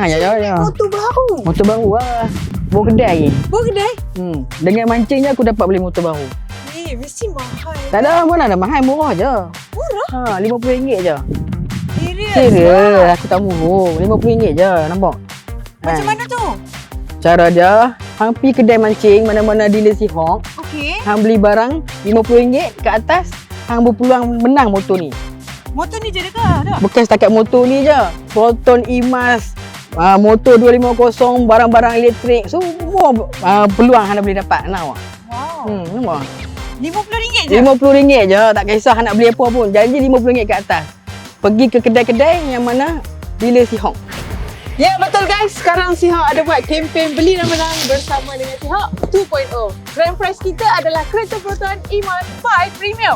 ya. Motor baru. Motor baru lah. Bawa kedai lagi. Bawa kedai? Dengan mancingnya aku dapat beli motor baru. Mesti mahal. Tak ada, mana ada mahal, murah je. Murah? RM50 je. Serius? Aku tak murah. RM50 je, nampak? Macam mana tu? Cara dia, hang pergi kedai mancing mana-mana dealer Seahawk. Okey. Hang beli barang RM50 ke atas, hang berpeluang menang motor ni. Motor ni je ke? Dah. Bukan setakat motor ni je. Proton Imas, motor 250, barang-barang elektrik, semua peluang hang boleh dapat. Nampak? Wow. Nampak? RM50 je? RM50 je. Tak kisah hang nak beli apa pun. Janji RM50 ke atas. Pergi ke kedai-kedai yang mana dealer Seahawk. Ya, betul guys. Sekarang Seahawk ada buat kempen beli dan menang bersama dengan Seahawk 2.0. Grand prize kita adalah kereta Proton Imas 5 Premium.